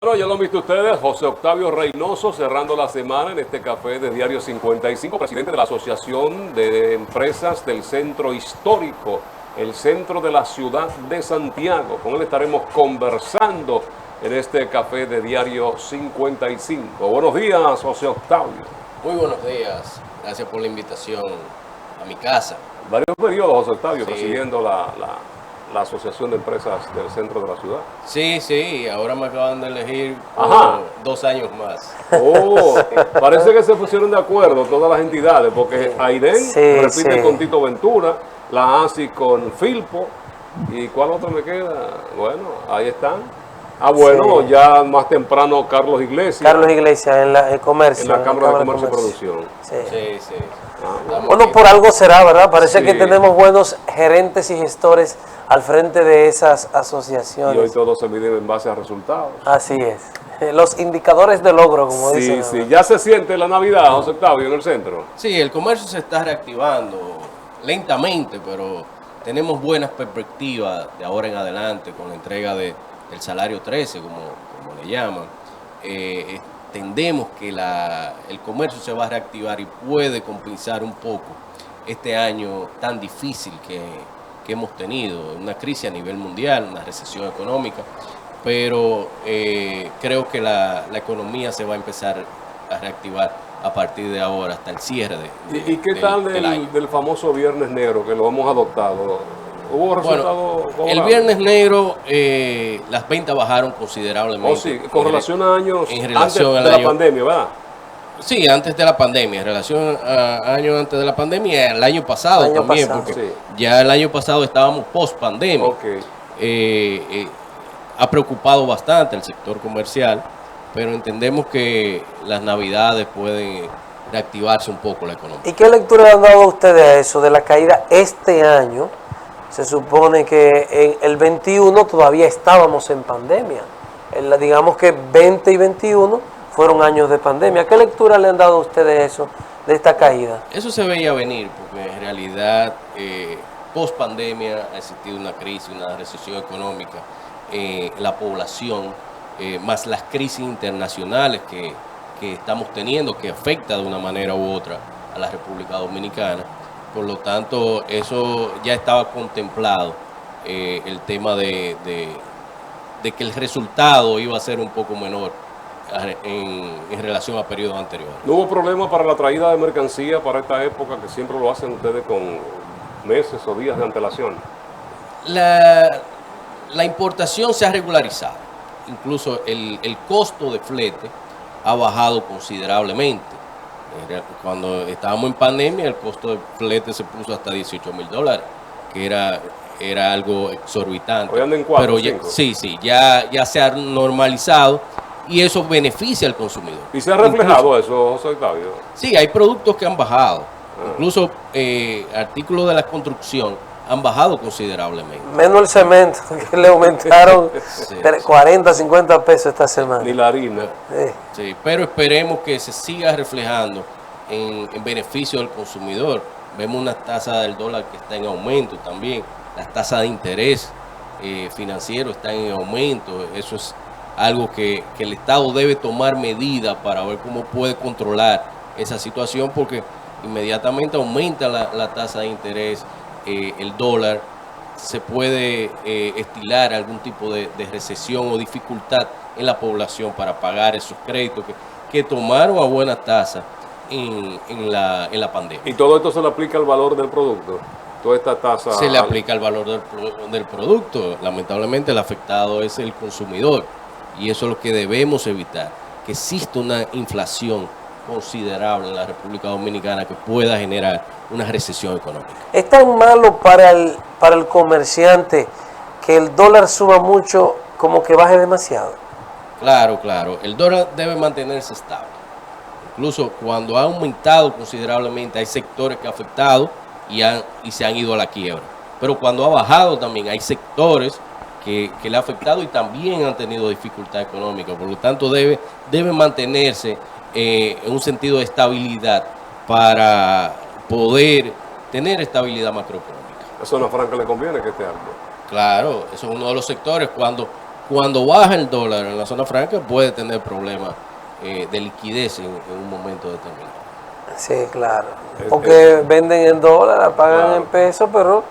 Bueno, ya lo han visto ustedes, José Octavio Reynoso cerrando la semana en este café de Diario 55, presidente de la Asociación de Empresas del Centro Histórico, el centro de la ciudad de Santiago. Con él estaremos conversando en este café de Diario 55. Buenos días, José Octavio. Muy buenos días, gracias por la invitación a mi casa. Varios periodos, José Octavio, Sí. presidiendo la Asociación de Empresas del Centro de la Ciudad. Sí, ahora me acaban de elegir Ajá. por 2 años más. Oh, parece que se pusieron de acuerdo todas las entidades, porque Aiden repite con Tito Ventura, la ASI con Filpo, ¿y cuál otro me queda? Bueno, ahí están. Ah, bueno, ya más temprano Carlos Iglesias. Carlos Iglesias en el comercio. En la Cámara de Comercio y Producción. Sí. Bueno, por algo será, ¿verdad? Parece Sí. que tenemos buenos gerentes y gestores al frente de esas asociaciones. Y hoy todo se mide en base a resultados. Así es. Los indicadores de logro, como dicen. Sí, ya se siente la Navidad, José Octavio, en el centro. Sí, el comercio se está reactivando lentamente, pero tenemos buenas perspectivas de ahora en adelante con la entrega del salario 13, como le llaman. Entendemos que el comercio se va a reactivar y puede compensar un poco este año tan difícil que hemos tenido, una crisis a nivel mundial, una recesión económica, pero creo que la economía se va a empezar a reactivar a partir de ahora hasta el cierre ¿Y qué tal del famoso Viernes Negro, que lo hemos adoptado? ¿Hubo resultados? Bueno, el Viernes Negro, las ventas bajaron considerablemente. Oh, sí, con relación a años antes de la pandemia, ¿verdad? Sí, antes de la pandemia, en relación a años antes de la pandemia, el año pasado también, porque ya el año pasado estábamos post pandemia. Ha preocupado bastante el sector comercial, pero entendemos que las navidades pueden reactivarse un poco la economía. ¿Y qué lectura le han dado a ustedes a eso de la caída este año? Se supone que en el 21 todavía estábamos en pandemia. Digamos que 20 y 21 fueron años de pandemia. ¿Qué lectura le han dado a ustedes eso, de esta caída? Eso se veía venir, porque en realidad post pandemia ha existido una crisis, una recesión económica, la población, más las crisis internacionales que estamos teniendo, que afecta de una manera u otra a la República Dominicana. Por lo tanto, eso ya estaba contemplado, el tema de que el resultado iba a ser un poco menor en relación a periodos anteriores. ¿No hubo problema para la traída de mercancía para esta época, que siempre lo hacen ustedes con meses o días de antelación? La importación se ha regularizado. Incluso el costo de flete ha bajado considerablemente. Cuando estábamos en pandemia, el costo de flete se puso hasta $18,000, que era algo exorbitante. Hoy andan en 4, pero ya se ha normalizado y eso beneficia al consumidor. ¿Y se ha reflejado eso, José Octavio? Sí, hay productos que han bajado. Incluso artículos de la construcción han bajado considerablemente. Menos el cemento, que le aumentaron 40, 50 pesos esta semana. Ni la harina. Sí, pero esperemos que se siga reflejando en beneficio del consumidor. Vemos una tasa del dólar que está en aumento también. Las tasas de interés financiero están en aumento. Eso es algo que el Estado debe tomar medidas para ver cómo puede controlar esa situación, porque inmediatamente aumenta la tasa de interés, el dólar, se puede estilar algún tipo de recesión o dificultad en la población para pagar esos créditos que tomaron a buena tasa en la pandemia. ¿Y todo esto se le aplica al valor del producto? Toda esta tasa se le aplica al valor del producto. Lamentablemente el afectado es el consumidor, y eso es lo que debemos evitar, que exista una inflación considerable en la República Dominicana que pueda generar una recesión económica. ¿Es tan malo para el comerciante que el dólar suba mucho como que baje demasiado? Claro. El dólar debe mantenerse estable. Incluso cuando ha aumentado considerablemente, hay sectores que ha afectado y se han ido a la quiebra. Pero cuando ha bajado también hay sectores que le ha afectado y también han tenido dificultad económica. Por lo tanto, debe mantenerse en un sentido de estabilidad para poder tener estabilidad macroeconómica. A Zona Franca le conviene que esté alto. Claro, eso es uno de los sectores. Cuando cuando baja el dólar en la zona franca puede tener problemas de liquidez en un momento determinado. Sí, claro. Porque venden en dólar, pagan Claro. en pesos, pero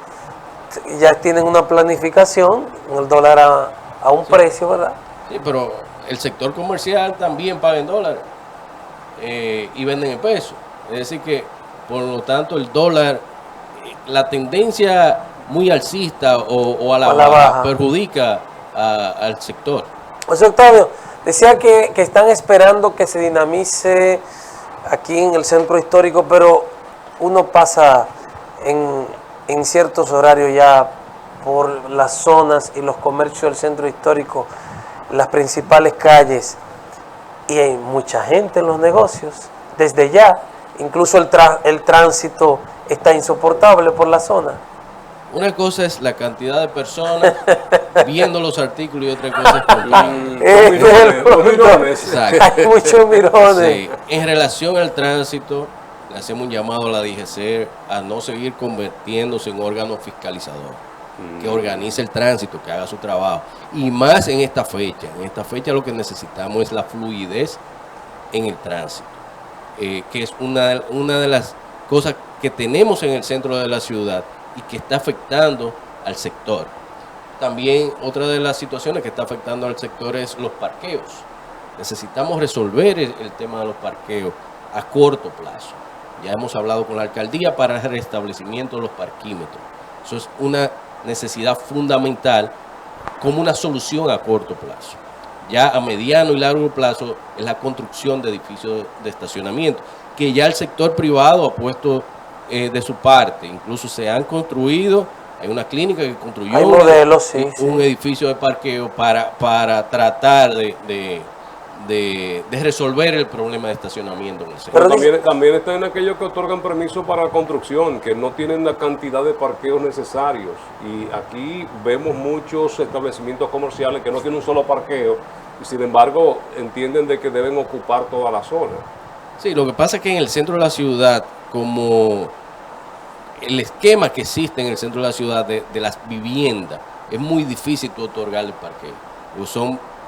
ya tienen una planificación, el dólar a un precio, ¿verdad? Sí, pero el sector comercial también paga en dólares y venden en pesos. Es decir que, por lo tanto, el dólar, la tendencia muy alcista o a la baja perjudica al sector. José Octavio, decía que están esperando que se dinamice aquí en el centro histórico, pero uno pasa en ciertos horarios ya por las zonas y los comercios del centro histórico, las principales calles, y hay mucha gente en los negocios. Desde ya, incluso el tránsito está insoportable por la zona. Una cosa es la cantidad de personas viendo los artículos y otra cosa es comprar. Los mirones. Exacto. Hay muchos mirones. Sí. En relación al tránsito, le hacemos un llamado a la DGC a no seguir convirtiéndose en órgano fiscalizador, que organice el tránsito, que haga su trabajo. Y más en esta fecha. En esta fecha lo que necesitamos es la fluidez en el tránsito, que es una de las cosas que tenemos en el centro de la ciudad y que está afectando al sector. También otra de las situaciones que está afectando al sector es los parqueos. Necesitamos resolver el tema de los parqueos a corto plazo. Ya hemos hablado con la alcaldía para el restablecimiento de los parquímetros. Eso es una necesidad fundamental como una solución a corto plazo. Ya a mediano y largo plazo es la construcción de edificios de estacionamiento, que ya el sector privado ha puesto de su parte. Incluso se han construido, hay una clínica que construyó Hay modelos, sí, un edificio de parqueo para tratar de resolver el problema de estacionamiento en el centro. Pero también están aquellos que otorgan permiso para construcción, que no tienen la cantidad de parqueos necesarios. Y aquí vemos muchos establecimientos comerciales que no tienen un solo parqueo y sin embargo entienden de que deben ocupar toda la zona. Sí, lo que pasa es que en el centro de la ciudad, como el esquema que existe en el centro de la ciudad de las viviendas, es muy difícil tú otorgarle parqueo. Pues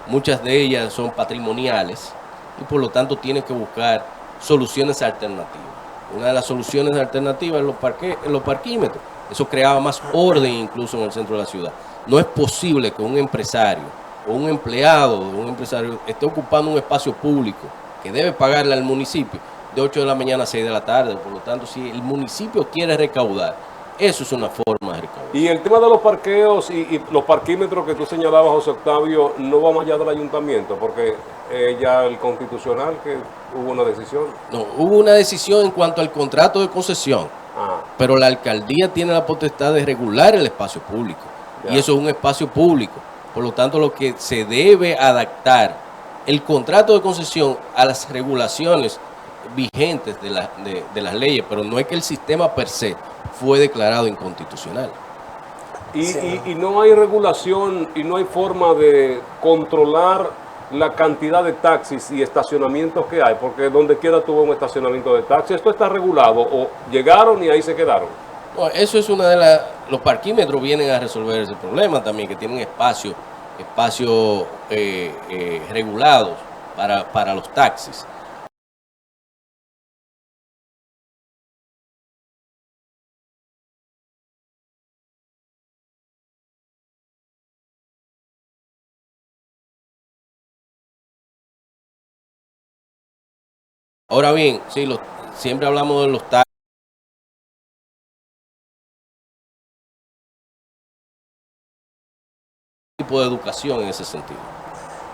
muchas de ellas son patrimoniales y por lo tanto tienes que buscar soluciones alternativas. Una de las soluciones alternativas es los parquímetros. Eso creaba más orden incluso en el centro de la ciudad. No es posible que un empresario o un empleado de un empresario esté ocupando un espacio público que debe pagarle al municipio de 8 de la mañana a 6 de la tarde. Por lo tanto, si el municipio quiere recaudar, eso es una forma de recaudar. Y el tema de los parqueos y los parquímetros que tú señalabas, José Octavio, no va más allá del ayuntamiento, porque ya el constitucional que hubo una decisión. No, hubo una decisión en cuanto al contrato de concesión, Ah, pero la alcaldía tiene la potestad de regular el espacio público. Ya. Y eso es un espacio público. Por lo tanto, lo que se debe adaptar el contrato de concesión a las regulaciones vigentes de las leyes, pero no es que el sistema per se fue declarado inconstitucional. y no hay regulación y no hay forma de controlar la cantidad de taxis y estacionamientos que hay, porque donde quiera tuvo un estacionamiento de taxis. ¿Esto está regulado o llegaron y ahí se quedaron? No, eso es una de los parquímetros vienen a resolver ese problema también, que tienen espacios regulados para los taxis. Ahora bien, sí, siempre hablamos de los taxis. Tipo de educación en ese sentido.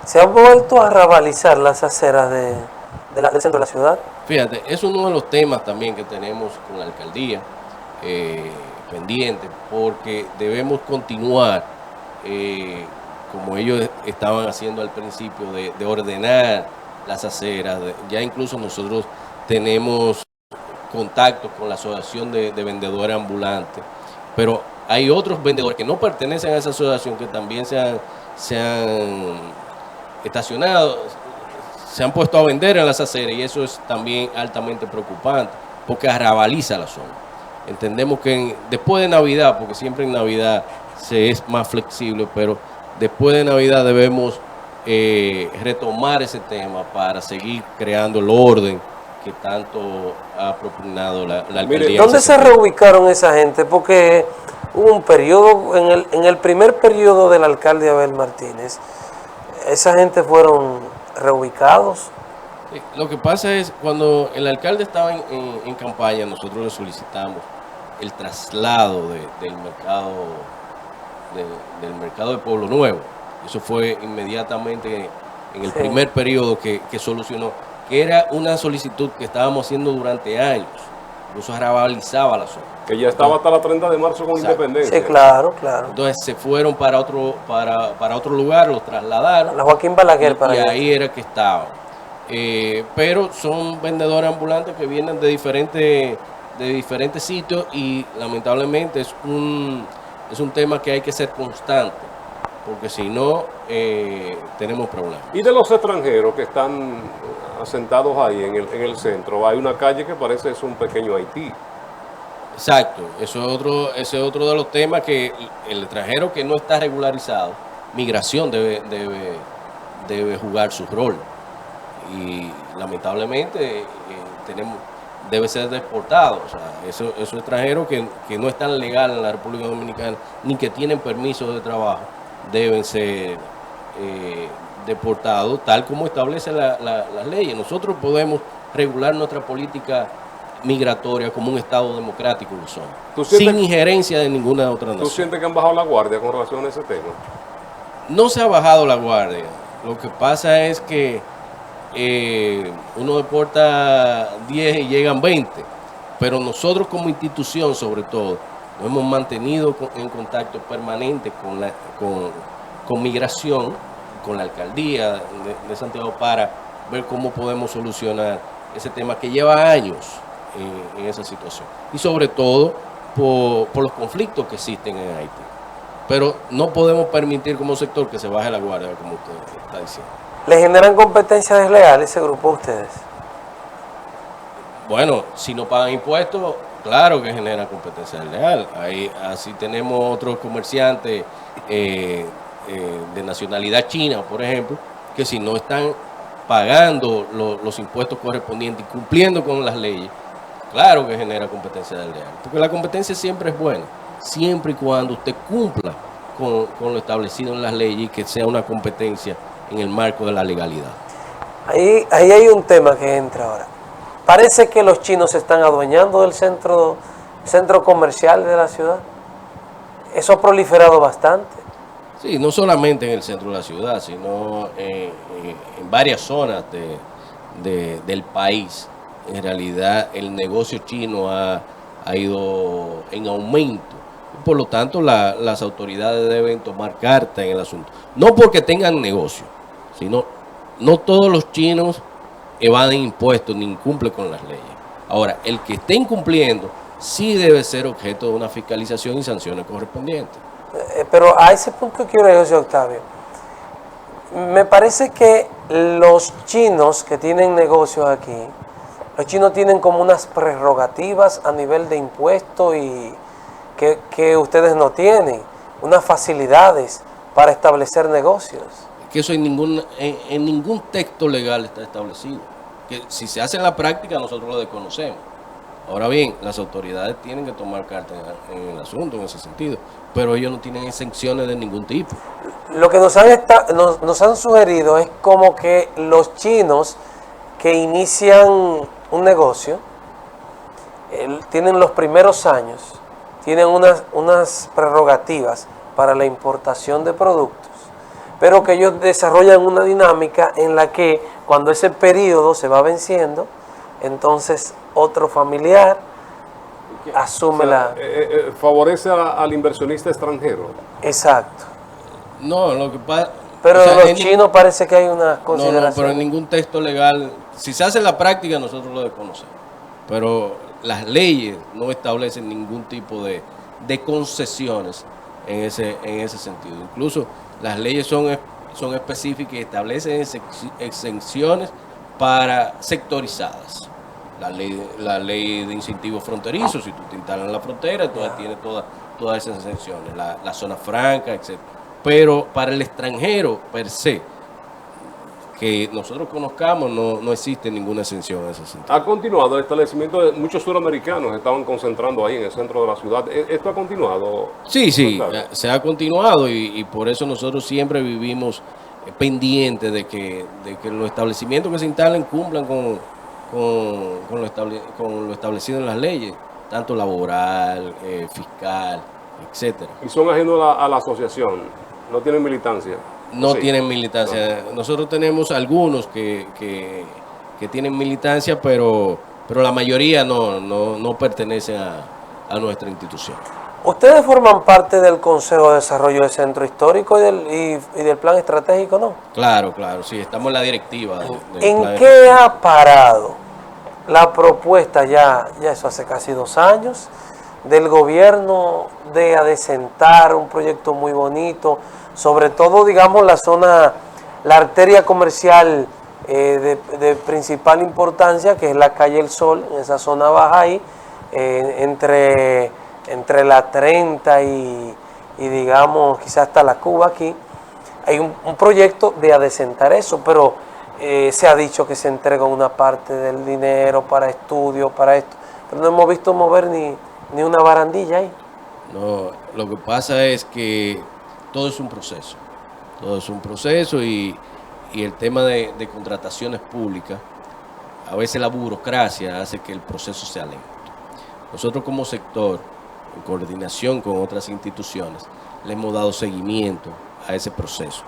¿Se han vuelto a rabalizar las aceras del centro de la ciudad? Fíjate, es uno de los temas también que tenemos con la alcaldía pendiente, porque debemos continuar como ellos estaban haciendo al principio, de ordenar las aceras. Ya incluso nosotros tenemos contacto con la asociación de vendedores ambulantes, pero hay otros vendedores que no pertenecen a esa asociación que también se han estacionado, se han puesto a vender en las aceras, y eso es también altamente preocupante porque arrabaliza la zona. Entendemos que después de Navidad, porque siempre en Navidad se es más flexible, pero después de Navidad debemos retomar ese tema para seguir creando el orden que tanto ha propugnado la alcaldía. ¿Dónde se reubicaron esa gente? Porque hubo un periodo, en el primer periodo del alcalde Abel Martínez, esa gente fueron reubicados. Lo que pasa es, cuando el alcalde estaba en campaña, nosotros le solicitamos el traslado del mercado de Pueblo Nuevo. Eso fue inmediatamente en el primer periodo que solucionó, que era una solicitud que estábamos haciendo durante años. Incluso arabalizaba la zona. Que ya estaba hasta la 30 de marzo con Independencia. Sí, claro, claro. Entonces se fueron para otro lugar, los trasladaron. La Joaquín Balaguer para y allá. ahí era que estaban. Pero son vendedores ambulantes que vienen de diferentes sitios y lamentablemente es un tema que hay que ser constante, porque si no tenemos problemas. Y de los extranjeros que están asentados ahí en el centro, hay una calle que parece es un pequeño Haití. Exacto, ese es otro de los temas, que el extranjero que no está regularizado, migración debe jugar su rol. Y lamentablemente debe ser deportado. O sea, esos extranjeros que no están legales en la República Dominicana ni que tienen permiso de trabajo deben ser deportados, tal como establecen las leyes. Nosotros podemos regular nuestra política migratoria como un Estado democrático lo somos, sin injerencia de ninguna otra nación. ¿Tú sientes que han bajado la guardia con relación a ese tema? No se ha bajado la guardia. Lo que pasa es que uno deporta 10 y llegan 20, pero nosotros como institución, sobre todo, nos hemos mantenido en contacto permanente con migración, con la alcaldía de Santiago, para ver cómo podemos solucionar ese tema que lleva años en esa situación, y sobre todo por los conflictos que existen en Haití. Pero no podemos permitir como sector que se baje la guardia, como usted está diciendo. ¿Le generan competencia desleal ese grupo a ustedes? Bueno, si no pagan impuestos, claro que genera competencia desleal. Así tenemos otros comerciantes de nacionalidad china, por ejemplo, que si no están pagando los impuestos correspondientes y cumpliendo con las leyes, claro que genera competencia desleal. Porque la competencia siempre es buena, siempre y cuando usted cumpla con lo establecido en las leyes y que sea una competencia en el marco de la legalidad. Ahí hay un tema que entra ahora. Parece que los chinos se están adueñando del centro comercial de la ciudad. Eso ha proliferado bastante. Sí, no solamente en el centro de la ciudad, sino en varias zonas del país. En realidad el negocio chino ha ido en aumento. Por lo tanto, las autoridades deben tomar carta en el asunto. No porque tengan negocio, sino no todos los chinos evaden impuestos ni incumplen con las leyes. Ahora, el que esté incumpliendo sí debe ser objeto de una fiscalización y sanciones correspondientes. Pero a ese punto quiero ir, José Octavio. Me parece que los chinos que tienen negocios aquí, los chinos tienen como unas prerrogativas a nivel de impuestos y que ustedes no tienen, unas facilidades para establecer negocios. Que eso en ningún texto legal está establecido. Que si se hace en la práctica, nosotros lo desconocemos. Ahora bien, las autoridades tienen que tomar carta en el asunto en ese sentido, pero ellos no tienen exenciones de ningún tipo. Lo que nos han sugerido es como que los chinos que inician un negocio tienen los primeros años, tienen unas prerrogativas para la importación de productos, pero que ellos desarrollan una dinámica en la que cuando ese periodo se va venciendo, entonces otro familiar asume favorece al inversionista extranjero. Exacto. No, lo que pasa... Pero los chinos parece que hay una consideración. No, pero en ningún texto legal, si se hace en la práctica, nosotros lo desconocemos. Pero las leyes no establecen ningún tipo de concesiones en ese sentido. Incluso las leyes son específicas y establecen exenciones para sectorizadas. La ley de incentivos fronterizos, si tú te instalas en la frontera, entonces tienes todas esas exenciones, la zona franca, etc. pero para el extranjero per se, que nosotros conozcamos, no existe ninguna exención en ese sentido. Ha continuado el establecimiento de muchos suramericanos estaban concentrando ahí en el centro de la ciudad. ¿Esto ha continuado? Sí, Octavio? se ha continuado y por eso nosotros siempre vivimos pendientes de que los establecimientos que se instalen cumplan con lo establecido en las leyes, tanto laboral, fiscal, etcétera. Y son ajenos a la asociación, no tienen militancia. No Sí. tienen militancia. Nosotros tenemos algunos que tienen militancia, pero la mayoría no pertenece a nuestra institución. Ustedes forman parte del Consejo de Desarrollo del Centro Histórico y del Plan Estratégico, ¿no? Claro, sí, estamos en la directiva. Del ¿En plan. qué ha parado la propuesta ya eso hace casi 2 años, del gobierno de adecentar un proyecto muy bonito, sobre todo, digamos, la arteria comercial de principal importancia, que es la calle El Sol, en esa zona baja ahí, entre la 30 y digamos, quizás hasta la Cuba aquí? Hay un proyecto de adecentar eso, pero se ha dicho que se entrega una parte del dinero para estudios, para esto, pero no hemos visto mover ni una barandilla ahí. No, lo que pasa es que todo es un proceso. Todo es un proceso y el tema de contrataciones públicas, a veces la burocracia hace que el proceso sea lento. Nosotros como sector, en coordinación con otras instituciones, le hemos dado seguimiento a ese proceso,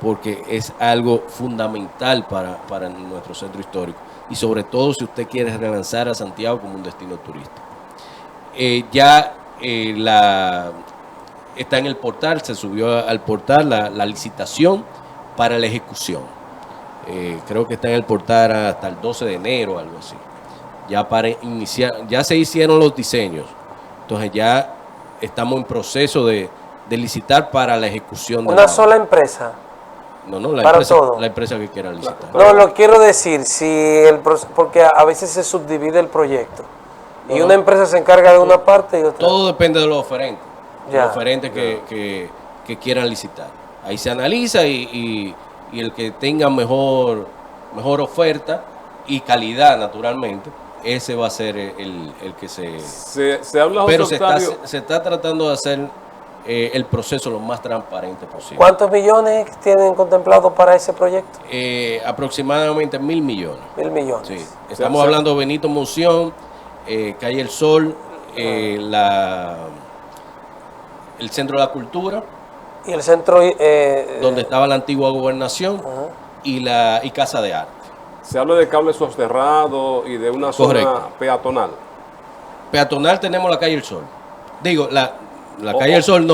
porque es algo fundamental para nuestro centro histórico y sobre todo si usted quiere relanzar a Santiago como un destino turístico. Está en el portal, se subió al portal la licitación para la ejecución. Creo que está en el portal hasta el 12 de enero, algo así. Ya para iniciar, ya se hicieron los diseños, entonces ya estamos en proceso de licitar para la ejecución de Una sola empresa. No, para todo. la empresa que quiera licitar. No, lo quiero decir, porque a veces se subdivide el proyecto y una empresa se encarga de una parte y otra. Todo depende de los oferentes. Ya. Los oferentes que quieran licitar. Ahí se analiza y el que tenga mejor oferta y calidad, naturalmente, ese va a ser el que Se habla, José Pero Octavio, se está tratando de hacer el proceso lo más transparente posible. ¿Cuántos millones tienen contemplado para ese proyecto? Aproximadamente 1.000 millones. 1.000 millones. Sí. Estamos hablando de Benito Monción, Calle El Sol, el Centro de la Cultura, Y el centro... donde estaba la antigua gobernación, y Casa de Arte. se habla de cable soterrado y de una zona Correcto. peatonal. Peatonal tenemos la Calle El Sol. Digo, la Calle El Sol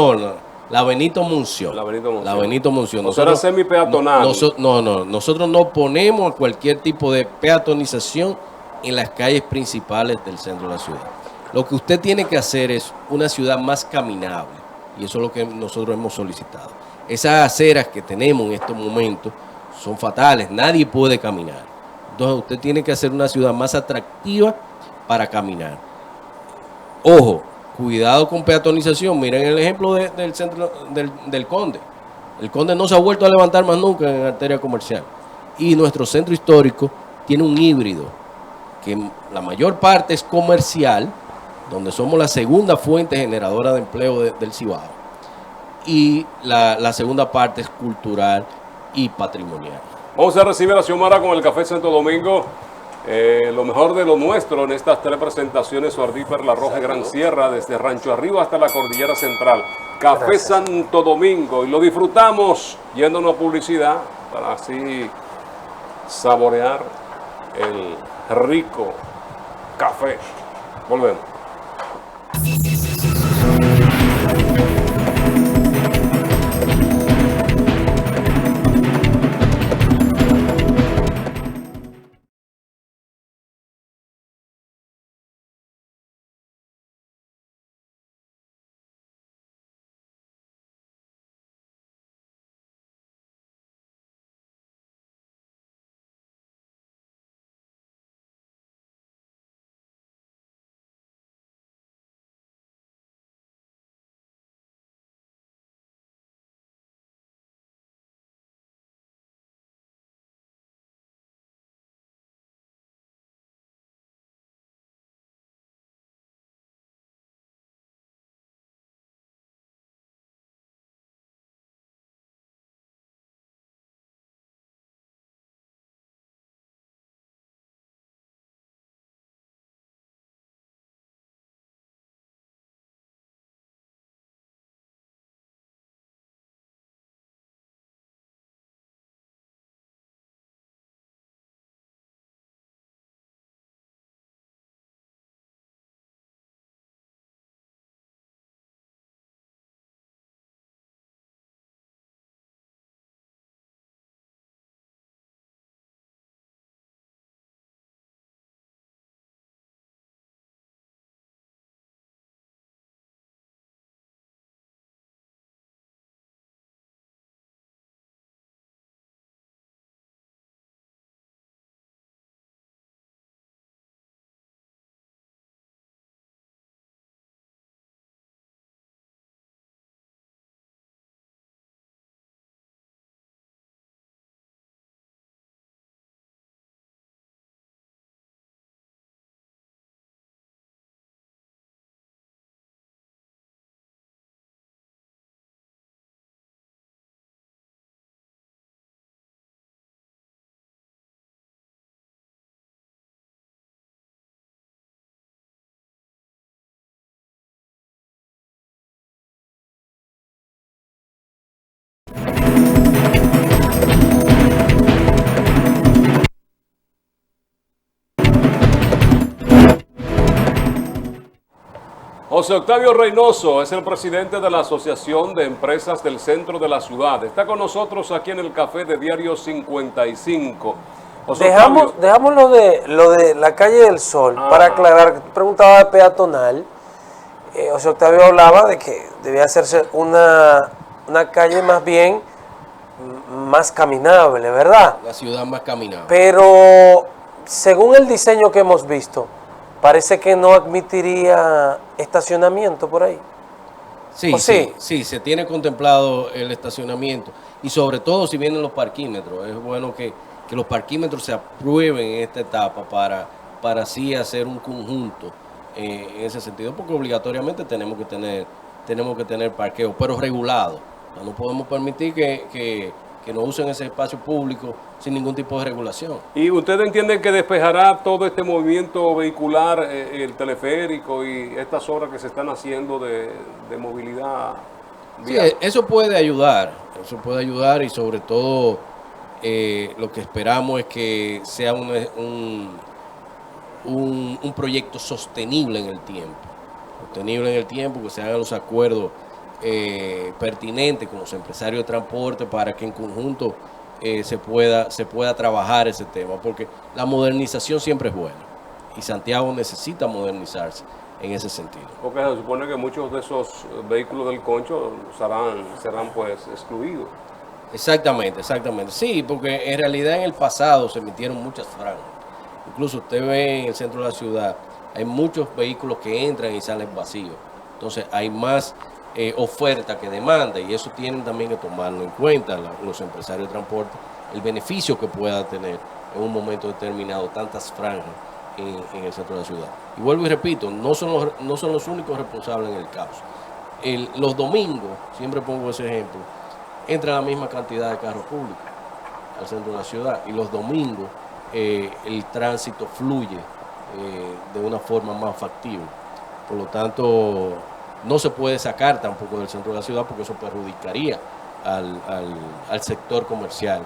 la Benito Monción. La Benito Monción. La Benito Monción. O sea, era semi-peatonal. Nosotros no ponemos cualquier tipo de peatonización en las calles principales del centro de la ciudad. Lo que usted tiene que hacer es una ciudad más caminable, y eso es lo que nosotros hemos solicitado. Esas aceras que tenemos en estos momentos son fatales, nadie puede caminar. Entonces usted tiene que hacer una ciudad más atractiva para caminar. Ojo, cuidado con peatonización. Miren el ejemplo del centro del Conde. El Conde no se ha vuelto a levantar más nunca en arteria comercial. Y nuestro centro histórico tiene un híbrido, que la mayor parte es comercial, donde somos la segunda fuente generadora de empleo del Cibao. Y la segunda parte es cultural y patrimonial. Vamos a recibir a Xiomara con el Café Santo Domingo. Lo mejor de lo nuestro en estas 3 presentaciones: Suardífer, La Roja y Gran Sierra, desde Rancho Arriba hasta la Cordillera Central. Café Gracias. Santo Domingo, y lo disfrutamos yéndonos a publicidad para así saborear el rico café. Volvemos. José Octavio Reynoso es el presidente de la Asociación de Empresas del Centro de la Ciudad. Está con nosotros aquí en el café de Diario 55. José Octavio. Dejamos lo de la calle del Sol para aclarar. Preguntaba de peatonal. José Octavio hablaba de que debía hacerse una calle más bien más caminable, ¿verdad? La ciudad más caminable. Pero según el diseño que hemos visto, parece que no admitiría estacionamiento por ahí. Sí, sí, se tiene contemplado el estacionamiento y sobre todo si vienen los parquímetros. Es bueno que los parquímetros se aprueben en esta etapa para así hacer un conjunto en ese sentido, porque obligatoriamente tenemos que tener parqueo, pero regulado. No podemos permitir que no usen ese espacio público sin ningún tipo de regulación. ¿Y ustedes entienden que despejará todo este movimiento vehicular, el teleférico y estas obras que se están haciendo de movilidad vial? Sí, eso puede ayudar y sobre todo lo que esperamos es que sea un proyecto sostenible en el tiempo, que se hagan los acuerdos pertinentes con los empresarios de transporte para que en conjunto se pueda trabajar ese tema, porque la modernización siempre es buena y Santiago necesita modernizarse en ese sentido. Porque se supone que muchos de esos vehículos del concho serán pues excluidos. Exactamente. Sí, porque en realidad en el pasado se emitieron muchas franjas. Incluso usted ve en el centro de la ciudad, hay muchos vehículos que entran y salen vacíos. Entonces hay más oferta que demanda y eso tienen también que tomarlo en cuenta los empresarios de transporte, el beneficio que pueda tener en un momento determinado tantas franjas en el centro de la ciudad. Y vuelvo y repito, no son los únicos responsables en el caos. Los domingos, siempre pongo ese ejemplo, entra la misma cantidad de carros públicos al centro de la ciudad y los domingos el tránsito fluye de una forma más factible. Por lo tanto, no se puede sacar tampoco del centro de la ciudad porque eso perjudicaría al sector comercial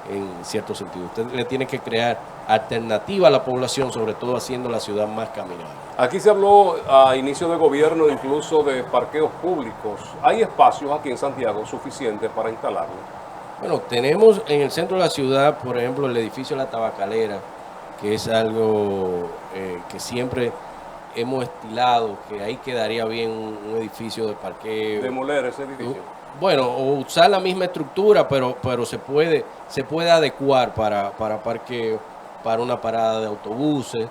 en cierto sentido. Usted le tiene que crear alternativa a la población, sobre todo haciendo la ciudad más caminable. Aquí se habló a inicio de gobierno incluso de parqueos públicos. ¿Hay espacios aquí en Santiago suficientes para instalarlos? Bueno, tenemos en el centro de la ciudad, por ejemplo, el edificio La Tabacalera, que es algo que siempre hemos estilado, que ahí quedaría bien un edificio de parqueo. ¿Demoler ese edificio? Bueno, o usar la misma estructura, pero se puede adecuar para parqueo, para una parada de autobuses.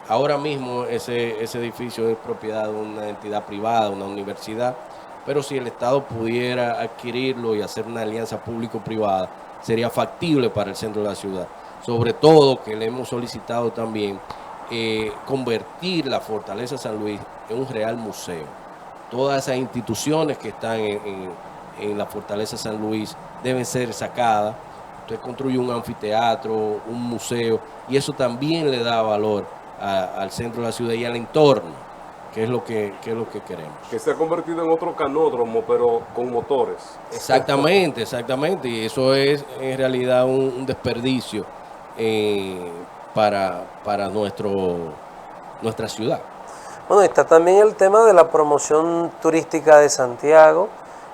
Ahora mismo ese edificio es propiedad de una entidad privada, una universidad, pero si el Estado pudiera adquirirlo y hacer una alianza público-privada, sería factible para el centro de la ciudad. Sobre todo que le hemos solicitado también convertir la Fortaleza San Luis en un real museo. Todas esas instituciones que están en la Fortaleza San Luis deben ser sacadas. Usted construye un anfiteatro, un museo, y eso también le da valor al centro de la ciudad y al entorno, que es lo que queremos. Que se ha convertido en otro canódromo, pero con motores. Exactamente, y eso es en realidad un desperdicio para nuestra ciudad. Bueno, está también el tema de la promoción turística de Santiago.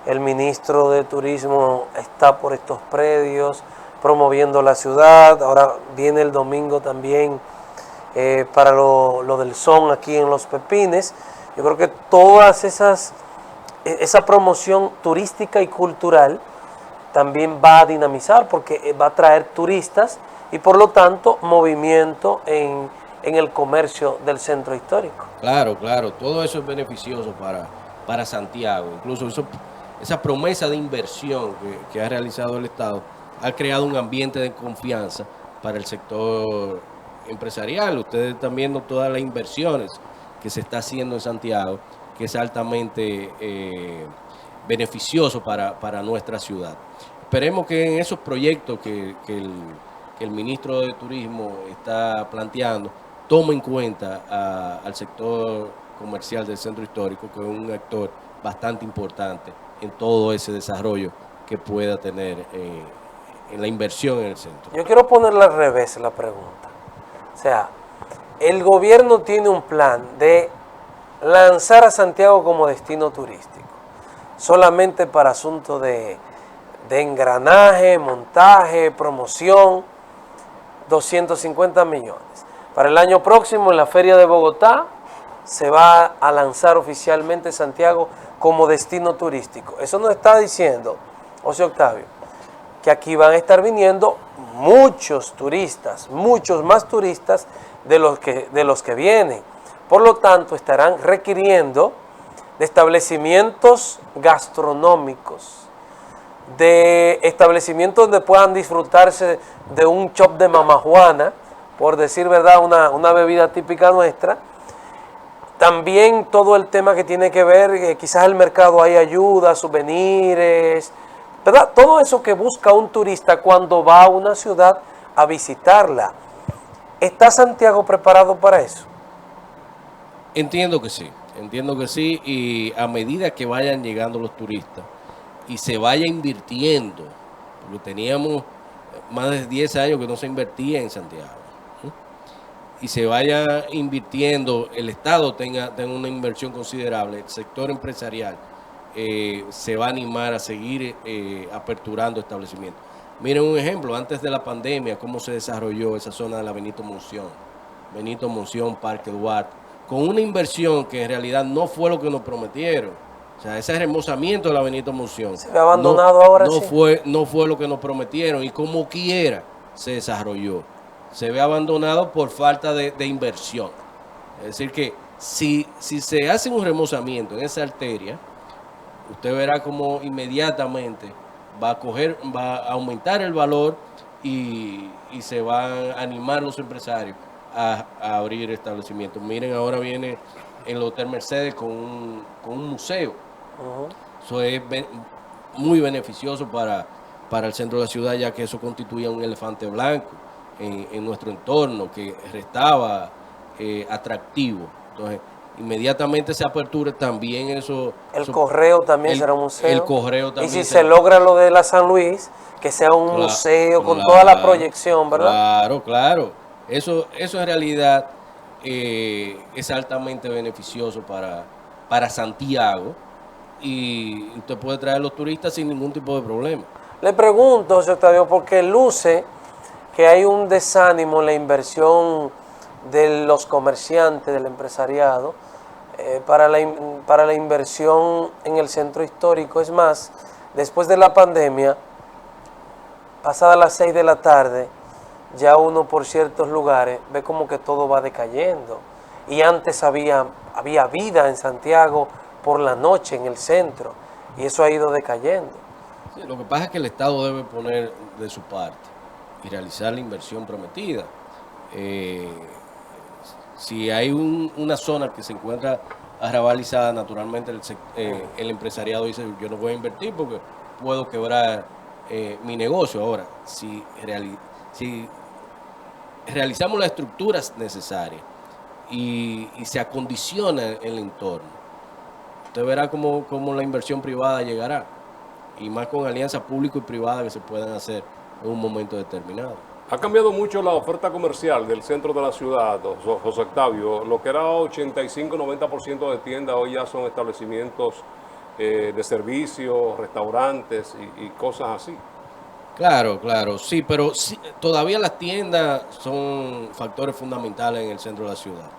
El ministro de Turismo está por estos predios promoviendo la ciudad. Ahora viene el domingo también para lo del son aquí en Los Pepines. Yo creo que todas esa promoción turística y cultural también va a dinamizar porque va a traer turistas y por lo tanto movimiento en el comercio del centro histórico. Claro, todo eso es beneficioso para Santiago. Incluso esa promesa de inversión que ha realizado el Estado ha creado un ambiente de confianza para el sector empresarial. Ustedes están viendo todas las inversiones que se está haciendo en Santiago, que es altamente beneficioso para nuestra ciudad. Esperemos que en esos proyectos que el ministro de Turismo está planteando tome en cuenta al sector comercial del centro histórico, que es un actor bastante importante en todo ese desarrollo que pueda tener en la inversión en el centro. Yo quiero ponerle al revés la pregunta. O sea, el gobierno tiene un plan de lanzar a Santiago como destino turístico, solamente para asuntos de engranaje, montaje, promoción, 250 millones. Para el año próximo, en la Feria de Bogotá, se va a lanzar oficialmente Santiago como destino turístico. Eso nos está diciendo, José Octavio, que aquí van a estar viniendo muchos turistas, muchos más turistas de los que vienen. Por lo tanto, estarán requiriendo de establecimientos gastronómicos, de establecimientos donde puedan disfrutarse de un chop de mamajuana, por decir verdad, una bebida típica nuestra. También todo el tema que tiene que ver, quizás el mercado hay ayuda, souvenirs, ¿verdad? Todo eso que busca un turista cuando va a una ciudad a visitarla. ¿Está Santiago preparado para eso? Entiendo que sí, y a medida que vayan llegando los turistas y se vaya invirtiendo, porque teníamos más de 10 años que no se invertía en Santiago, y se vaya invirtiendo, el Estado tenga una inversión considerable, el sector empresarial se va a animar a seguir aperturando establecimientos. Miren un ejemplo, antes de la pandemia, cómo se desarrolló esa zona de la Benito Monción, Parque Duarte, con una inversión que en realidad no fue lo que nos prometieron. O sea, ese remozamiento de la Benito Monción se ve abandonado ahora no sí. no fue lo que nos prometieron, y como quiera se desarrolló. Se ve abandonado por falta de inversión. Es decir que si se hace un remozamiento en esa arteria, usted verá como inmediatamente va a aumentar el valor y se van a animar los empresarios a abrir establecimientos. Miren, ahora viene el Hotel Mercedes con un museo. Eso es muy beneficioso para el centro de la ciudad, ya que eso constituía un elefante blanco en nuestro entorno que restaba atractivo. Entonces, inmediatamente se apertura también eso. El Correo también será un museo. El Correo también. Y si se logra lo de la San Luis, que sea un museo con toda la proyección, ¿verdad? Claro. Eso en realidad es altamente beneficioso para Santiago, y usted puede traer a los turistas sin ningún tipo de problema. Le pregunto, José Octavio, porque luce que hay un desánimo en la inversión de los comerciantes, del empresariado, para la inversión en el centro histórico. Es más, después de la pandemia, pasadas las 6 de la tarde, ya uno por ciertos lugares ve como que todo va decayendo. Y antes había vida en Santiago por la noche en el centro, y eso ha ido decayendo. Sí, lo que pasa es que el Estado debe poner de su parte y realizar la inversión prometida. Si hay una zona que se encuentra arrabalizada, naturalmente el empresariado dice: yo no voy a invertir porque puedo quebrar mi negocio. Ahora, si realizamos las estructuras necesarias y se acondiciona el entorno, usted verá cómo la inversión privada llegará, y más con alianzas público y privada que se puedan hacer en un momento determinado. Ha cambiado mucho la oferta comercial del centro de la ciudad, José Octavio. Lo que era 85-90% de tiendas hoy ya son establecimientos de servicios, restaurantes y cosas así. Claro, sí, pero sí, todavía las tiendas son factores fundamentales en el centro de la ciudad,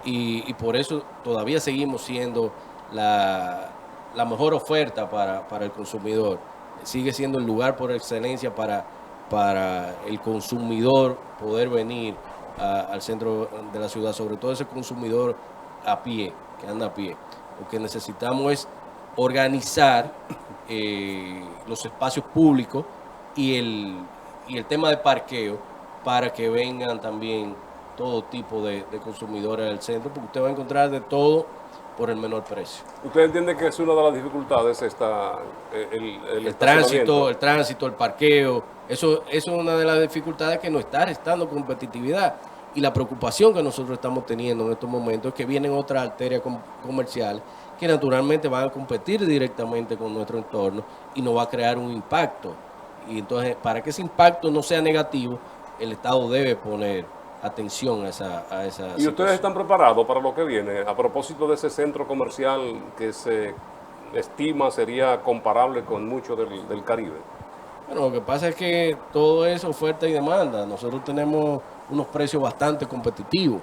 y por eso todavía seguimos siendo la mejor oferta para el consumidor. Sigue siendo el lugar por excelencia para el consumidor poder venir al centro de la ciudad, sobre todo ese consumidor a pie, que anda a pie. Lo que necesitamos es organizar los espacios públicos y el tema de parqueo para que vengan también todo tipo de consumidores al centro, porque usted va a encontrar de todo por el menor precio. ¿Usted entiende que es una de las dificultades el tránsito, el parqueo? Eso es una de las dificultades que nos está restando competitividad, y la preocupación que nosotros estamos teniendo en estos momentos es que vienen otras arterias comerciales que naturalmente van a competir directamente con nuestro entorno y nos va a crear un impacto. Y entonces, para que ese impacto no sea negativo, el Estado debe poner atención a esa ¿Y situación. ustedes están preparados para lo que viene? A propósito de ese centro comercial que se estima sería comparable con mucho del Caribe. Bueno, lo que pasa es que todo es oferta y demanda. Nosotros tenemos unos precios bastante competitivos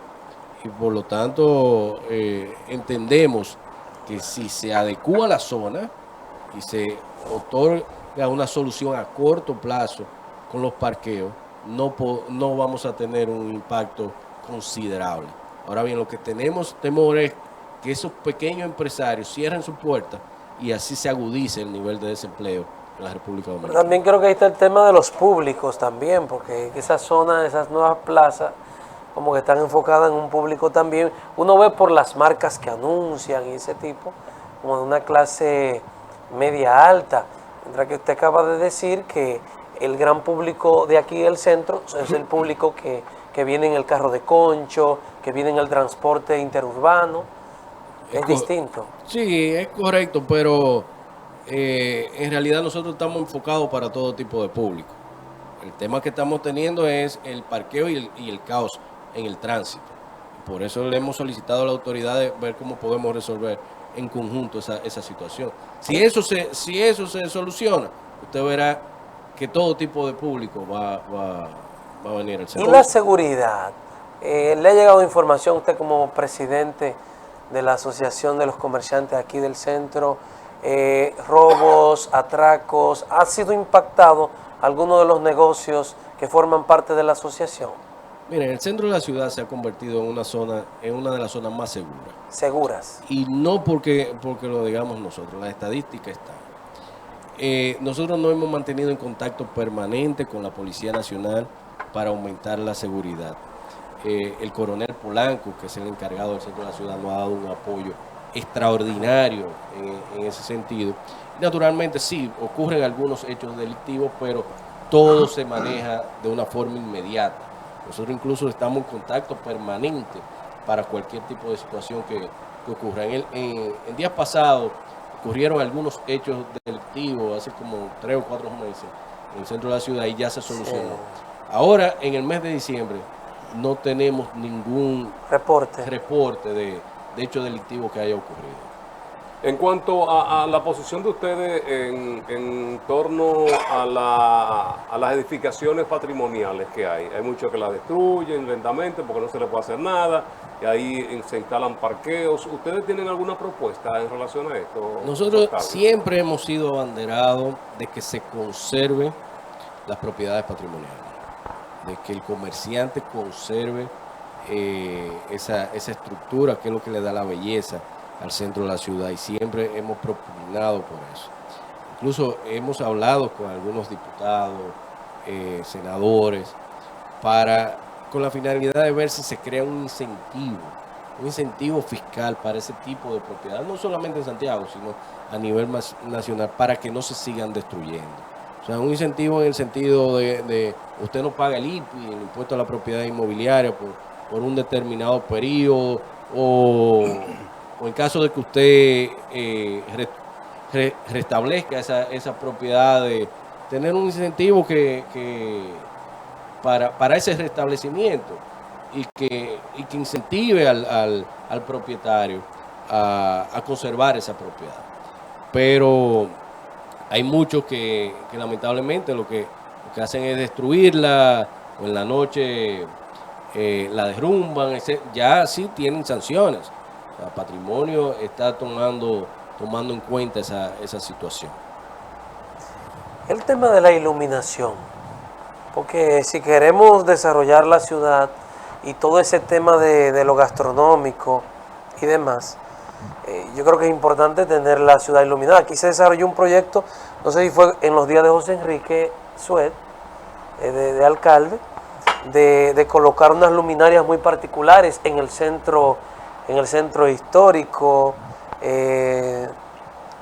y por lo tanto entendemos que si se adecúa la zona y se otorga una solución a corto plazo con los parqueos, no vamos a tener un impacto considerable. Ahora bien, lo que tenemos temor es que esos pequeños empresarios cierren sus puertas y así se agudice el nivel de desempleo en la República Dominicana. También creo que ahí está el tema de los públicos también, porque esa zona, esas nuevas plazas, como que están enfocadas en un público también. Uno ve por las marcas que anuncian y ese tipo, como de una clase media alta. Mientras que usted acaba de decir que el gran público de aquí del centro es el público que viene en el carro de concho, que viene en el transporte interurbano. Es distinto. Sí, es correcto, pero en realidad nosotros estamos enfocados para todo tipo de público. El tema que estamos teniendo es el parqueo y el caos en el tránsito. Por eso le hemos solicitado a la autoridad de ver cómo podemos resolver en conjunto esa situación. Si eso se soluciona, usted verá que todo tipo de público va a venir al centro. Y la seguridad, ¿le ha llegado información a usted como presidente de la Asociación de los Comerciantes aquí del centro? Robos, atracos, ¿ha sido impactado alguno de los negocios que forman parte de la asociación? Miren, el centro de la ciudad se ha convertido en una de las zonas más seguras. Seguras. Y no porque lo digamos nosotros, las estadísticas están. Nosotros nos hemos mantenido en contacto permanente con la Policía Nacional para aumentar la seguridad. El coronel Polanco, que es el encargado del centro de la ciudad, nos ha dado un apoyo extraordinario en ese sentido. Naturalmente sí, ocurren algunos hechos delictivos, pero todo se maneja de una forma inmediata. Nosotros incluso estamos en contacto permanente para cualquier tipo de situación que ocurra. En días pasados ocurrieron algunos hechos delictivos, hace como 3 o 4 meses, en el centro de la ciudad y ya se solucionó. Sí. Ahora, en el mes de diciembre, no tenemos ningún reporte de hechos delictivos que haya ocurrido. En cuanto a la posición de ustedes en torno a las edificaciones patrimoniales que hay muchos que las destruyen lentamente porque no se les puede hacer nada y ahí se instalan parqueos. ¿Ustedes tienen alguna propuesta en relación a esto? Nosotros siempre hemos sido abanderados de que se conserven las propiedades patrimoniales, de que el comerciante conserve esa estructura que es lo que le da la belleza al centro de la ciudad y siempre hemos propugnado por eso. Incluso hemos hablado con algunos diputados, senadores, con la finalidad de ver si se crea un incentivo fiscal para ese tipo de propiedad, no solamente en Santiago, sino a nivel más nacional, para que no se sigan destruyendo. O sea, un incentivo en el sentido de usted no paga el IPI, el impuesto a la propiedad inmobiliaria, por un determinado periodo, o en caso de que usted restablezca esa propiedad, de tener un incentivo para ese restablecimiento y que incentive al propietario a conservar esa propiedad. Pero hay muchos que lamentablemente lo que hacen es destruirla, o en la noche la derrumban, ya sí tienen sanciones. El patrimonio está tomando en cuenta esa situación. El tema de la iluminación, porque si queremos desarrollar la ciudad y todo ese tema de lo gastronómico y demás, yo creo que es importante tener la ciudad iluminada. Aquí se desarrolló un proyecto, no sé si fue en los días de José Enrique Suet, de alcalde, de colocar unas luminarias muy particulares en el centro histórico,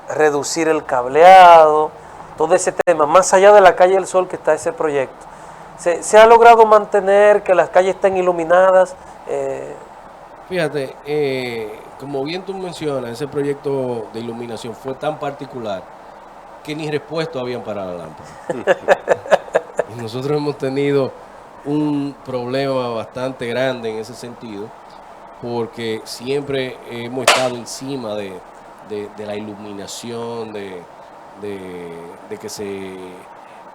reducir el cableado, todo ese tema, más allá de la calle del Sol que está ese proyecto. ¿Se ha logrado mantener que las calles estén iluminadas? Fíjate, como bien tú mencionas, ese proyecto de iluminación fue tan particular que ni respuesta habían para la lámpara. Y nosotros hemos tenido un problema bastante grande en ese sentido, porque siempre hemos estado encima de la iluminación, de que se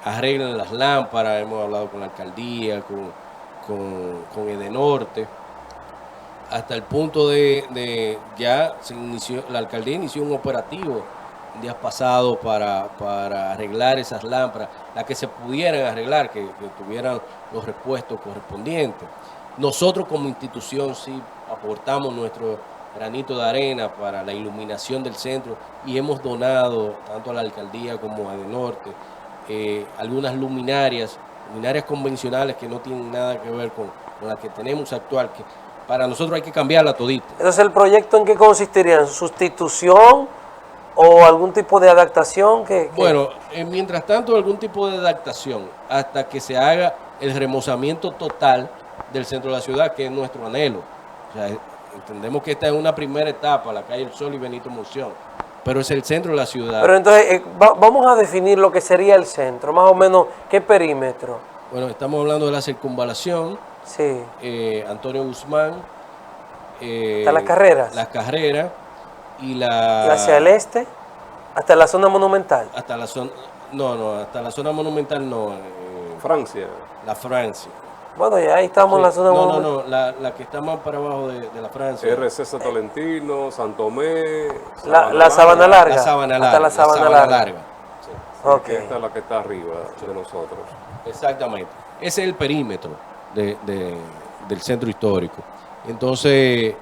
arreglen las lámparas. Hemos hablado con la alcaldía, con Edenorte, hasta el punto de ya la alcaldía inició un operativo días pasados para arreglar esas lámparas, las que se pudieran arreglar, que tuvieran los repuestos correspondientes. Nosotros como institución sí aportamos nuestro granito de arena para la iluminación del centro y hemos donado tanto a la alcaldía como a Edenorte algunas luminarias convencionales que no tienen nada que ver con la que tenemos actual, que para nosotros hay que cambiarla todita. Entonces, ¿el proyecto en qué consistiría? ¿En sustitución o algún tipo de adaptación? Bueno, mientras tanto, algún tipo de adaptación hasta que se haga el remozamiento total del centro de la ciudad, que es nuestro anhelo. O sea, entendemos que esta es una primera etapa, la calle El Sol y Benito Monción, pero es el centro de la ciudad. Pero entonces, vamos a definir lo que sería el centro, más o menos, ¿qué perímetro? Bueno, estamos hablando de la circunvalación, sí. Antonio Guzmán, ¿hasta las carreras? Las carreras y ¿Y hacia el este? ¿Hasta la zona monumental? Hasta la zona, hasta la zona monumental no. Francia. La Francia. Bueno, ya ahí estamos en la zona monumental. La que está más para abajo de la Francia. RC Santo Tolentino, Santomé. La Sabana Larga. La Sabana Larga. Hasta la Sabana Larga. Sí, Okay. Esta es la que está arriba de nosotros. Exactamente. Ese es el perímetro del centro histórico. Entonces,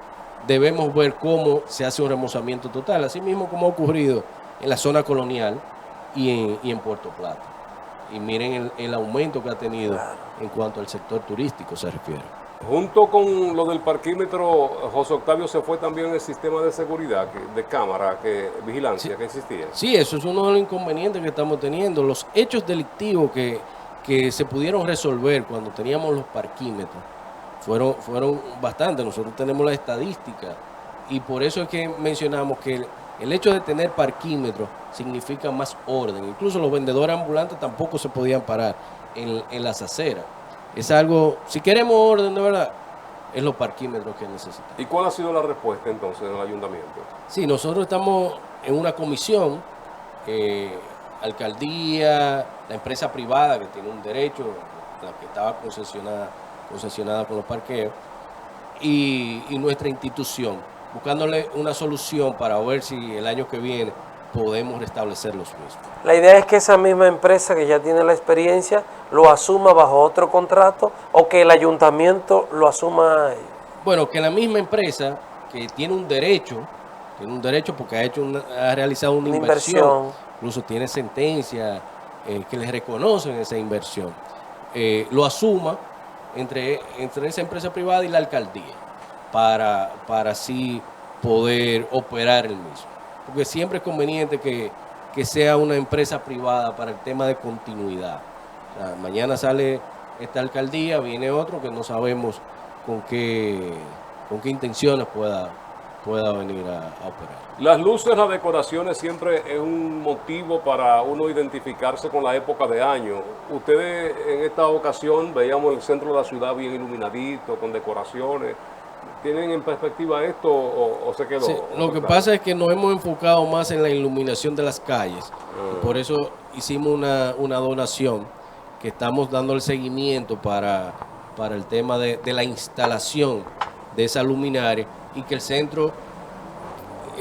debemos ver cómo se hace un remozamiento total, así mismo como ha ocurrido en la zona colonial y en Puerto Plata. Y miren el aumento que ha tenido en cuanto al sector turístico se refiere. Junto con lo del parquímetro, José Octavio, se fue también el sistema de seguridad, de cámara, vigilancia que existía. Sí, eso es uno de los inconvenientes que estamos teniendo. Los hechos delictivos que se pudieron resolver cuando teníamos los parquímetros fueron bastantes. Nosotros tenemos la estadística y por eso es que mencionamos que el hecho de tener parquímetros significa más orden. Incluso los vendedores ambulantes tampoco se podían parar en las aceras. Es algo, si queremos orden de verdad, es los parquímetros que necesitamos. ¿Y cuál ha sido la respuesta entonces del ayuntamiento? Sí, nosotros estamos en una comisión, alcaldía, la empresa privada que tiene un derecho, la que estaba concesionada con los parqueos, y nuestra institución, buscándole una solución para ver si el año que viene podemos restablecer los mismos. La idea es que esa misma empresa que ya tiene la experiencia lo asuma bajo otro contrato o que el ayuntamiento lo asuma. Bueno, que la misma empresa que tiene un derecho porque ha realizado una inversión, incluso tiene sentencia que le reconocen esa inversión, lo asuma entre esa empresa privada y la alcaldía para así poder operar el mismo. Porque siempre es conveniente que sea una empresa privada para el tema de continuidad. O sea, mañana sale esta alcaldía, viene otro que no sabemos con qué intenciones pueda venir a operar. Las luces, las decoraciones siempre es un motivo para uno identificarse con la época de año. Ustedes en esta ocasión veíamos el centro de la ciudad bien iluminadito, con decoraciones. ¿Tienen en perspectiva esto o se quedó? Sí, lo que pasa es que nos hemos enfocado más en la iluminación de las calles. Y por eso hicimos una donación que estamos dando el seguimiento para el tema de la instalación de esa luminaria y que el centro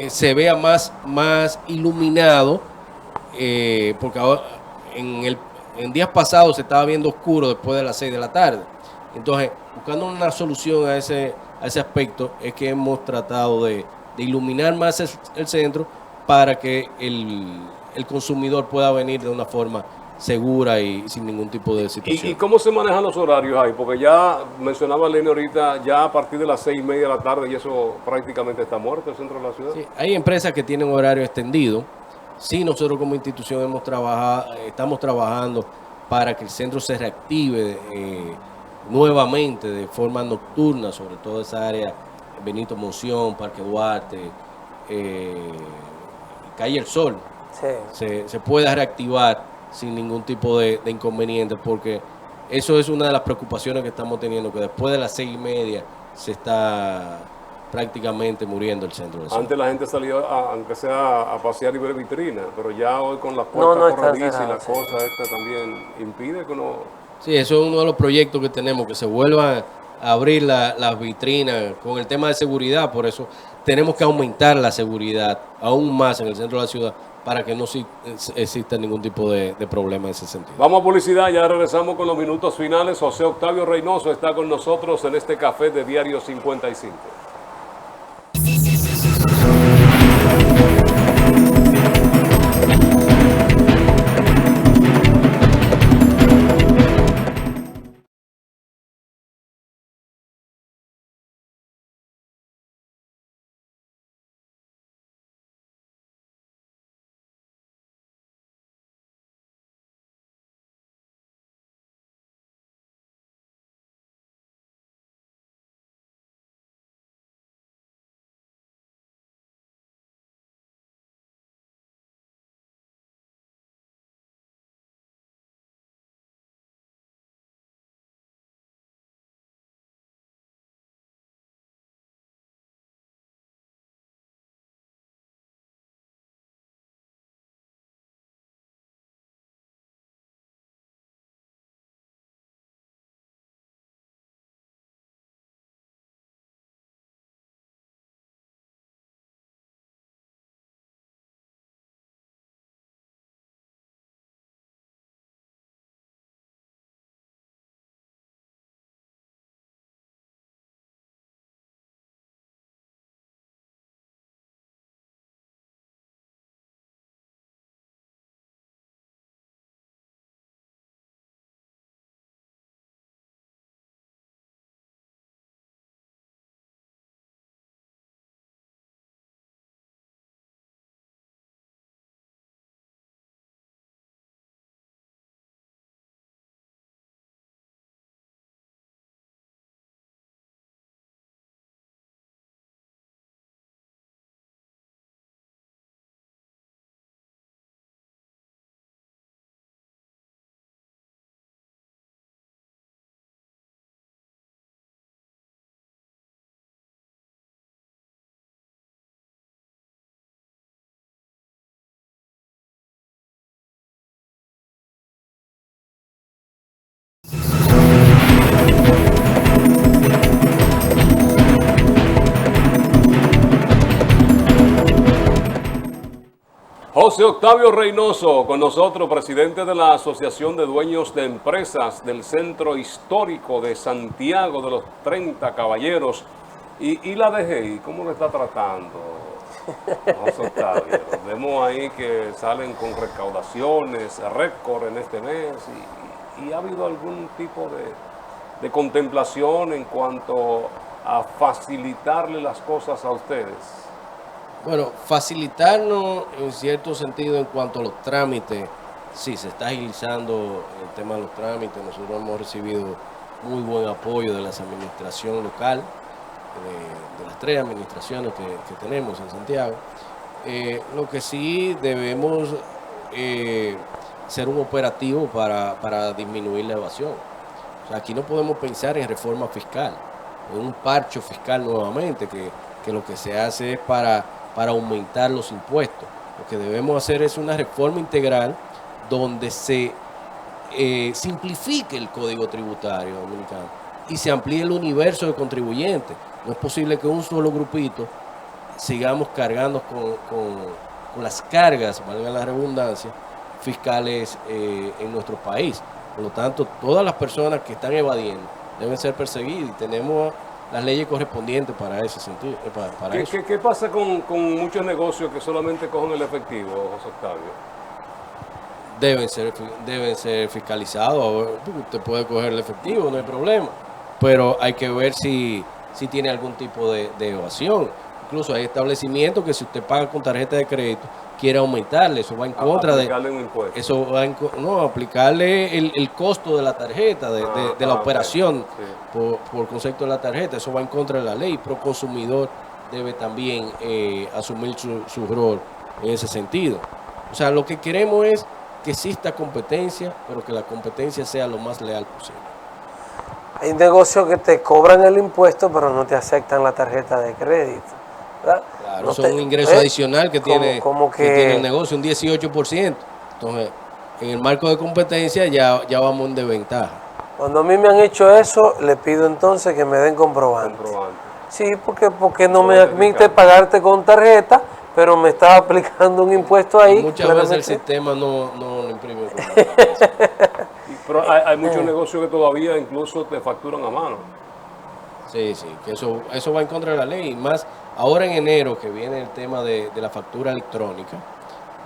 se vea más iluminado, porque ahora, en días pasados se estaba viendo oscuro después de las 6 de la tarde. Entonces, buscando una solución a ese aspecto, es que hemos tratado de iluminar más el centro para que el consumidor pueda venir de una forma segura y sin ningún tipo de situación. ¿Y cómo se manejan los horarios ahí? Porque ya mencionaba Lenny ahorita, ya a partir de las 6:30 de la tarde y eso prácticamente está muerto el centro de la ciudad. Sí, hay empresas que tienen horario extendido. Sí, nosotros como institución estamos trabajando para que el centro se reactive nuevamente de forma nocturna, sobre todo esa área Benito Monción, Parque Duarte, Calle El Sol, Sí. se pueda reactivar sin ningún tipo de inconveniente, porque Eso es una de las preocupaciones que estamos teniendo, que después de las 6:30 se está prácticamente muriendo el centro de la ciudad. Antes la gente salía, aunque sea a pasear y ver vitrinas, pero ya hoy con las No, no puertas está corredizas y la cerrado, cosa esta también impide que uno... Sí, eso es uno de los proyectos que tenemos, que se vuelvan a abrir las vitrinas con el tema de seguridad. Por eso tenemos que aumentar la seguridad aún más en el centro de la ciudad para que no exista ningún tipo de problema en ese sentido. Vamos a publicidad, ya regresamos con los minutos finales. José Octavio Reynoso está con nosotros en este café de Diario 55. José Octavio Reynoso con nosotros, presidente de la Asociación de Dueños de Empresas del Centro Histórico de Santiago de los 30 Caballeros. ¿Y la DGI cómo lo está tratando, José Octavio? Vemos ahí que salen con recaudaciones, récord en este mes, y ¿ha habido algún tipo de contemplación en cuanto a facilitarle las cosas a ustedes? Bueno, facilitarnos en cierto sentido en cuanto a los trámites, sí, se está agilizando el tema de los trámites. Nosotros hemos recibido muy buen apoyo de la administración local, de las 3 administraciones que tenemos en Santiago. Lo que sí debemos ser un operativo para disminuir la evasión. O sea, aquí no podemos pensar en reforma fiscal, en un parcho fiscal nuevamente, que lo que se hace es para aumentar los impuestos. Lo que debemos hacer es una reforma integral donde se simplifique el código tributario dominicano y se amplíe el universo de contribuyentes. No es posible que un solo grupito sigamos cargando con las cargas, valga la redundancia, fiscales en nuestro país. Por lo tanto, todas las personas que están evadiendo deben ser perseguidas y tenemos las leyes correspondientes para ese sentido. ¿Qué pasa con muchos negocios que solamente cogen el efectivo, José Octavio? Deben ser fiscalizados. Usted puede coger el efectivo, no hay problema, pero hay que ver si tiene algún tipo de evasión. Incluso hay establecimientos que si usted paga con tarjeta de crédito, quiere aumentarle, eso va en contra de... Aplicarle un impuesto. Eso va aplicarle el costo de la tarjeta, de la operación, sí, por concepto de la tarjeta, eso va en contra de la ley. Pero consumidor debe también asumir su rol en ese sentido. O sea, lo que queremos es que exista competencia, pero que la competencia sea lo más leal posible. Hay negocios que te cobran el impuesto, pero no te aceptan la tarjeta de crédito, ¿verdad? Claro, No eso es un ingreso adicional que tiene, que tiene el negocio, un 18%. Entonces, en el marco de competencia ya vamos en desventaja. Cuando a mí me han hecho eso, le pido entonces que me den comprobante. Sí, porque no me admite pagarte con tarjeta, pero me está aplicando un impuesto ahí. Y muchas veces el sistema no lo imprime. Pero hay muchos negocios que todavía incluso te facturan a mano. Sí, que eso va en contra de la ley. Y más ahora en enero que viene el tema de la factura electrónica.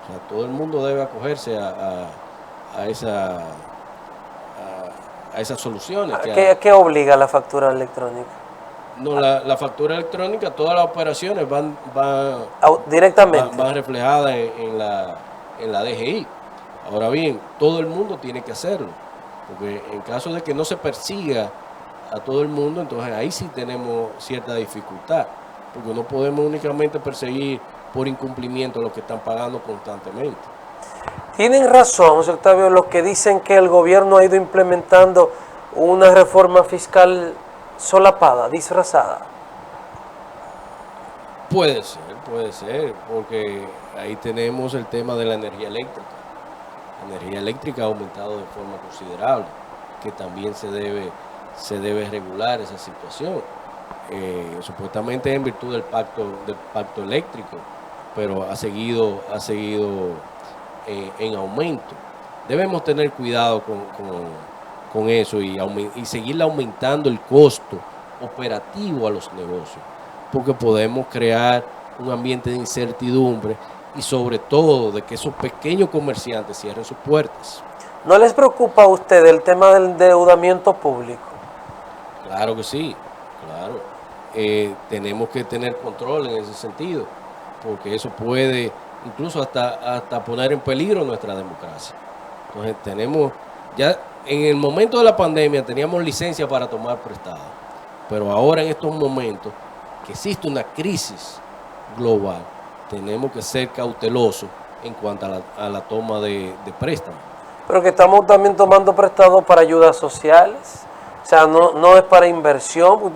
O sea, todo el mundo debe acogerse a esas soluciones. ¿Qué obliga la factura electrónica? No, la factura electrónica, todas las operaciones van directamente. Van reflejadas en la DGI. Ahora bien, todo el mundo tiene que hacerlo, porque en caso de que no se persiga a todo el mundo, entonces ahí sí tenemos cierta dificultad, porque no podemos únicamente perseguir por incumplimiento a los que están pagando constantemente. Tienen razón, José Octavio, los que dicen que el gobierno ha ido implementando una reforma fiscal solapada, disfrazada. Puede ser, porque ahí tenemos el tema de la energía eléctrica. La energía eléctrica ha aumentado de forma considerable, que también se debe regular esa situación. Supuestamente en virtud del pacto eléctrico, pero ha seguido en aumento. Debemos tener cuidado con eso y seguir aumentando el costo operativo a los negocios, porque podemos crear un ambiente de incertidumbre y sobre todo de que esos pequeños comerciantes cierren sus puertas. ¿No les preocupa a usted el tema del endeudamiento público? Claro que sí, claro. Tenemos que tener control en ese sentido, porque eso puede incluso hasta poner en peligro nuestra democracia. Entonces ya en el momento de la pandemia teníamos licencia para tomar prestado, pero ahora en estos momentos que existe una crisis global, tenemos que ser cautelosos en cuanto a la toma de préstamos. Pero que estamos también tomando prestado para ayudas sociales. O sea, no es para inversión.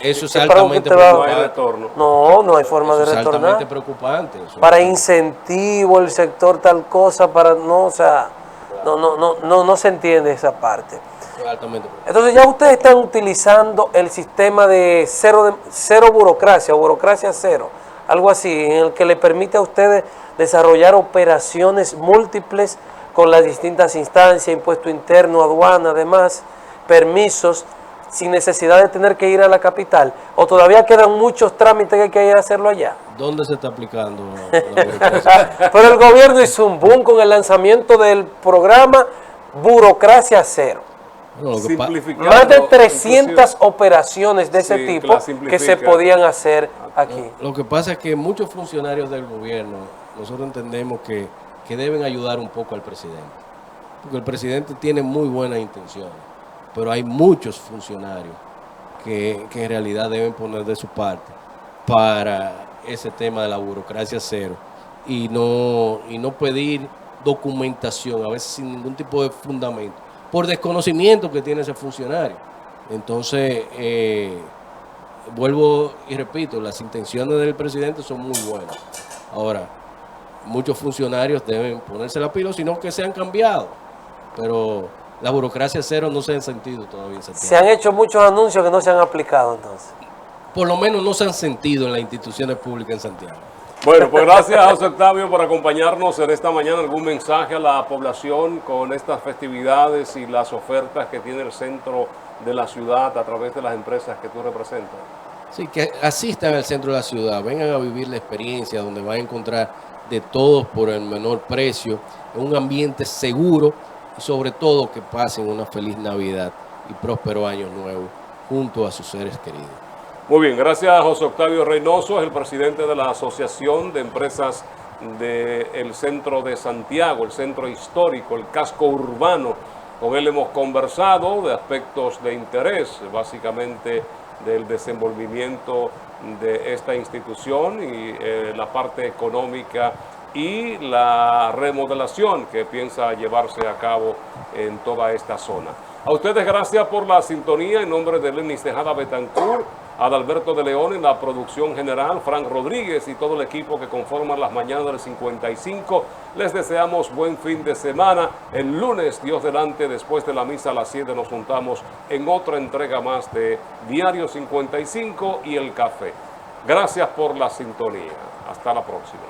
Eso es altamente preocupante. No hay forma de retornar. Es altamente preocupante. Para incentivo el sector tal cosa, no se entiende esa parte. Es altamente preocupante. Entonces ya ustedes están utilizando el sistema de cero burocracia o burocracia cero, algo así, en el que le permite a ustedes desarrollar operaciones múltiples con las distintas instancias, impuesto interno, aduana, además, permisos, sin necesidad de tener que ir a la capital, o todavía quedan muchos trámites que hay que ir a hacerlo allá. ¿Dónde se está aplicando la burocracia? Pero el gobierno hizo un boom con el lanzamiento del programa Burocracia Cero. Más de 300 operaciones de ese tipo que se podían hacer aquí. Lo que pasa es que muchos funcionarios del gobierno, nosotros entendemos que deben ayudar un poco al presidente, porque el presidente tiene muy buenas intenciones, pero hay muchos funcionarios que en realidad deben poner de su parte para ese tema de la burocracia cero y no pedir documentación, a veces sin ningún tipo de fundamento, por desconocimiento que tiene ese funcionario. Entonces, vuelvo y repito, las intenciones del presidente son muy buenas. Ahora, muchos funcionarios deben ponerse la pila, sino que se han cambiado, pero la burocracia cero no se ha sentido todavía en Santiago. Se han hecho muchos anuncios que no se han aplicado entonces. Por lo menos no se han sentido en las instituciones públicas en Santiago. Bueno, pues gracias a José Octavio por acompañarnos en esta mañana. ¿Algún mensaje a la población con estas festividades y las ofertas que tiene el centro de la ciudad a través de las empresas que tú representas? Sí, que asistan al centro de la ciudad, vengan a vivir la experiencia donde van a encontrar de todo por el menor precio, en un ambiente seguro y sobre todo que pasen una feliz Navidad y próspero año nuevo junto a sus seres queridos. Muy bien, gracias a José Octavio Reynoso, es el presidente de la Asociación de Empresas del Centro de Santiago, el centro histórico, el casco urbano. Con él hemos conversado de aspectos de interés, básicamente del desenvolvimiento de esta institución y la parte económica y la remodelación que piensa llevarse a cabo en toda esta zona. A ustedes gracias por la sintonía. En nombre de Lenis Tejada Betancourt, Adalberto de León en la producción general, Frank Rodríguez y todo el equipo que conforman las mañanas del 55, les deseamos buen fin de semana. El lunes, Dios delante, después de la misa a las 7 nos juntamos en otra entrega más de Diario 55 y El Café. Gracias por la sintonía. Hasta la próxima.